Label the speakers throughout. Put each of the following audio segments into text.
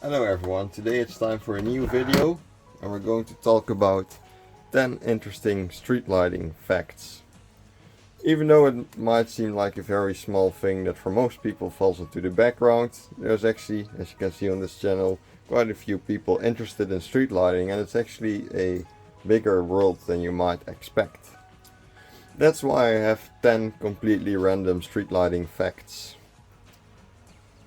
Speaker 1: Hello everyone, today it's time for a new video and we're going to talk about 10 interesting street lighting facts. Even though it might seem like a very small thing that for most people falls into the background, there's actually, as you can see on this channel, quite a few people interested in street lighting, and it's actually a bigger world than you might expect. That's why I have 10 completely random street lighting facts.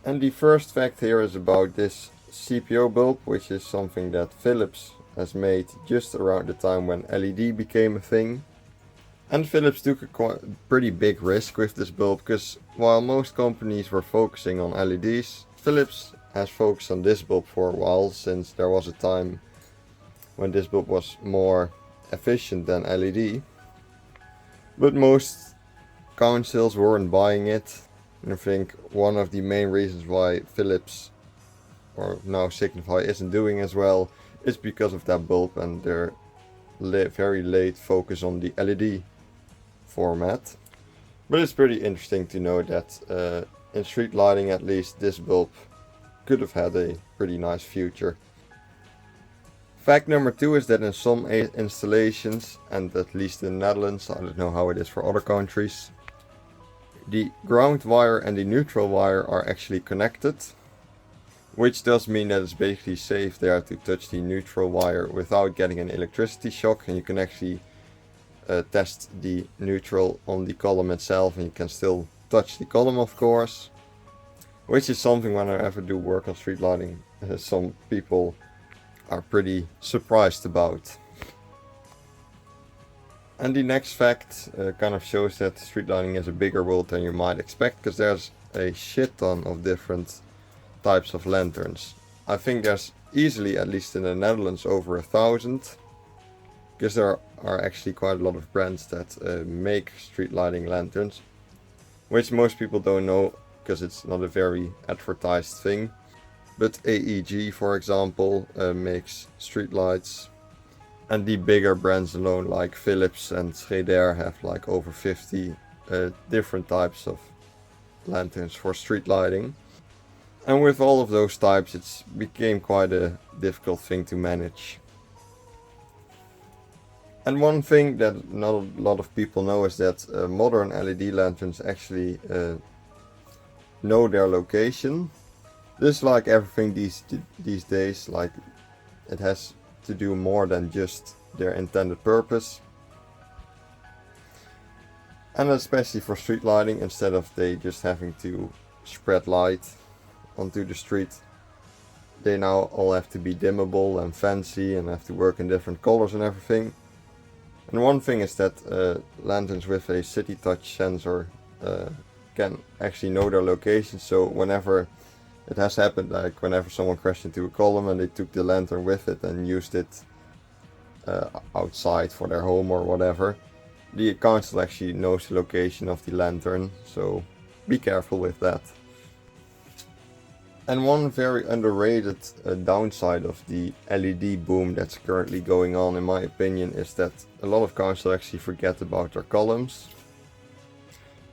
Speaker 1: And the first fact here is about this CPO bulb, which is something that Philips has made just around the time when LED became a thing. And Philips took a pretty big risk with this bulb, because while most companies were focusing on LEDs, Philips has focused on this bulb for a while, since there was a time when this bulb was more efficient than LED. But most councils weren't buying it. And I think one of the main reasons why Philips, or now Signify, isn't doing as well is because of that bulb and their very late focus on the LED format. But it's pretty interesting to know that in street lighting, at least, this bulb could have had a pretty nice future. Fact number 2 is that in some installations, and at least in the Netherlands, I don't know how it is for other countries, the ground wire and the neutral wire are actually connected, which does mean that it's basically safe there to touch the neutral wire without getting an electricity shock, and you can actually test the neutral on the column itself, and you can still touch the column, of course, which is something when I ever do work on street lighting, some people are pretty surprised about. And the next fact kind of shows that street lighting is a bigger world than you might expect, because there's a shit ton of different types of lanterns. I think there's easily, at least in the Netherlands, over 1,000, because there are actually quite a lot of brands that make street lighting lanterns, which most people don't know because it's not a very advertised thing. But AEG, for example, makes street lights. And the bigger brands alone, like Philips and Schreder, have like over 50 different types of lanterns for street lighting. And with all of those types, it's became quite a difficult thing to manage. And one thing that not a lot of people know is that modern LED lanterns actually know their location. Just like everything these days, like, it has to do more than just their intended purpose. And especially for street lighting, instead of they just having to spread light onto the street, they now all have to be dimmable and fancy and have to work in different colors and everything. And one thing is that lanterns with a city touch sensor can actually know their location, so whenever it has happened, like whenever someone crashed into a column and they took the lantern with it and used it outside for their home or whatever, the council actually knows the location of the lantern, so be careful with that. And one very underrated downside of the LED boom that's currently going on, in my opinion, is that a lot of councils actually forget about their columns.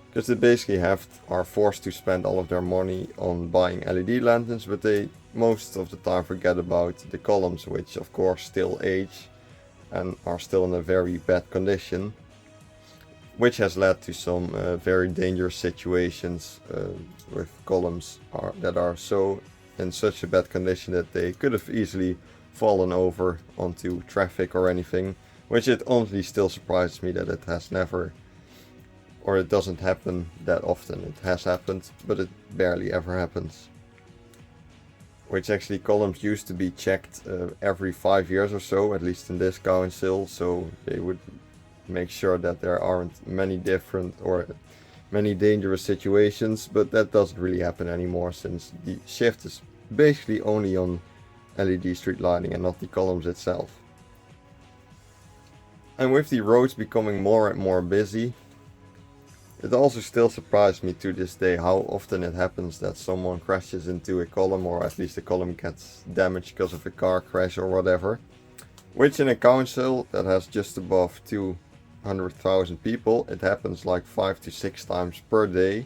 Speaker 1: Because they basically are forced to spend all of their money on buying LED lanterns, but they most of the time forget about the columns, which of course still age and are still in a very bad condition, which has led to some very dangerous situations with columns that are in such a bad condition that they could have easily fallen over onto traffic or anything, which it honestly still surprises me that it has never, or it doesn't happen that often. It has happened, but it barely ever happens. Which actually, columns used to be checked every 5 years or so, at least in this council, so they would make sure that there aren't many different or many dangerous situations, but that doesn't really happen anymore, since the shift is basically only on LED street lighting and not the columns itself. And with the roads becoming more and more busy, it also still surprised me to this day how often it happens that someone crashes into a column, or at least the column gets damaged because of a car crash or whatever. Which in a council that has just above 200,000 people, it happens like 5 to 6 times per day.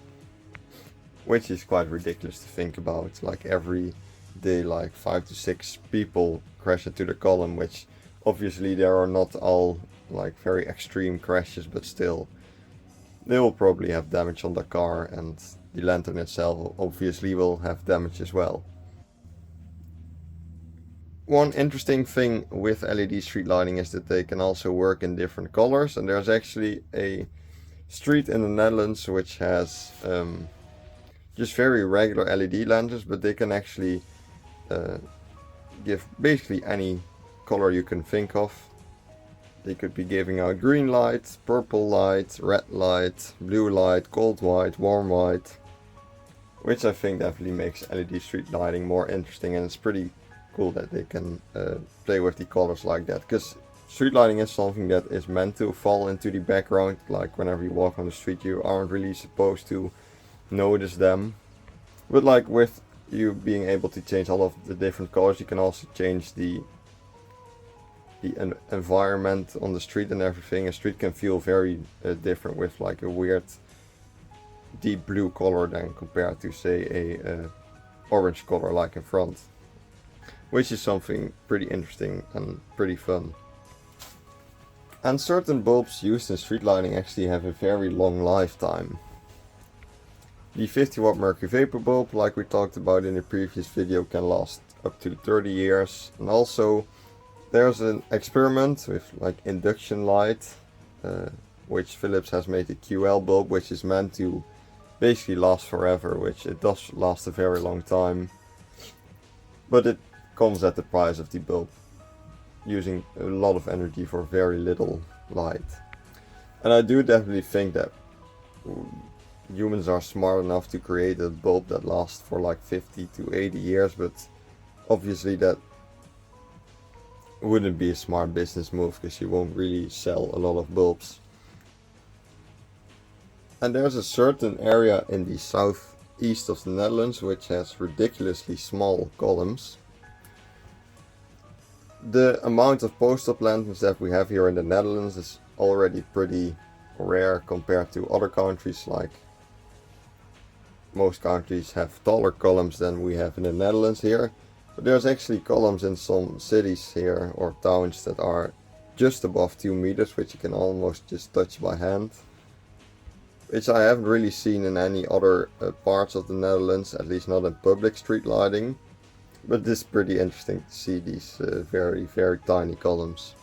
Speaker 1: Which is quite ridiculous to think about. Like every day like 5 to 6 people crash into the column, which obviously there are not all like very extreme crashes, but still they will probably have damage on the car, and the lantern itself obviously will have damage as well. One interesting thing with LED street lighting is that they can also work in different colors, and there's actually a street in the Netherlands which has just very regular LED lanterns, but they can actually give basically any color you can think of. They could be giving out green light, purple light, red light, blue light, cold white, warm white, which I think definitely makes LED street lighting more interesting, and it's pretty cool that they can play with the colors like that, because street lighting is something that is meant to fall into the background. Like whenever you walk on the street, you aren't really supposed to notice them, but like with you being able to change all of the different colors, you can also change the environment on the street and everything. A street can feel very different with like a weird deep blue color than compared to say a orange color like in front, which is something pretty interesting and pretty fun. And certain bulbs used in street lighting actually have a very long lifetime. The 50 watt mercury vapor bulb, like we talked about in the previous video, can last up to 30 years. And also there's an experiment with like induction light, which Philips has made a QL bulb, which is meant to basically last forever, which it does last a very long time, but it comes at the price of the bulb using a lot of energy for very little light. And I do definitely think that humans are smart enough to create a bulb that lasts for like 50 to 80 years, but obviously that wouldn't be a smart business move, because you won't really sell a lot of bulbs. And there's a certain area in the southeast of the Netherlands which has ridiculously small columns. The amount of post-op lanterns that we have here in the Netherlands is already pretty rare compared to other countries. Like most countries have taller columns than we have in the Netherlands here, but there's actually columns in some cities here or towns that are just above 2 meters, which you can almost just touch by hand, which I haven't really seen in any other parts of the Netherlands, at least not in public street lighting. But it's pretty interesting to see these very tiny columns.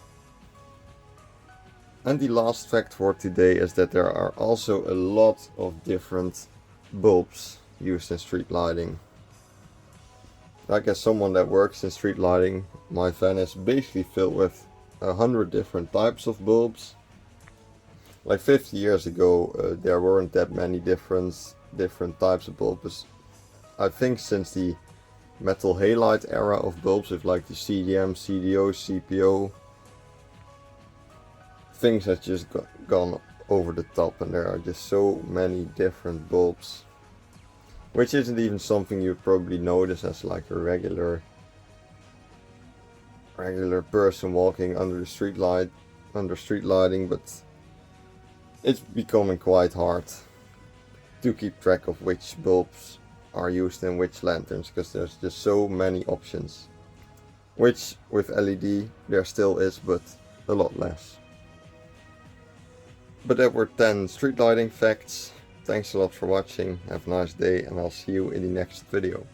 Speaker 1: And the last fact for today is that there are also a lot of different bulbs used in street lighting. Like, as someone that works in street lighting, my van is basically filled with 100 different types of bulbs. Like 50 years ago there weren't that many different types of bulbs. I think since the metal halide era of bulbs with like the CDM, CDO, CPO, things have just gone over the top, and there are just so many different bulbs, which isn't even something you probably notice as like a regular person walking under street lighting, but it's becoming quite hard to keep track of which bulbs are used in which lanterns, because there's just so many options, which with LED there still is, but a lot less. But that were 10 street lighting facts. Thanks a lot for watching, have a nice day, and I'll see you in the next video.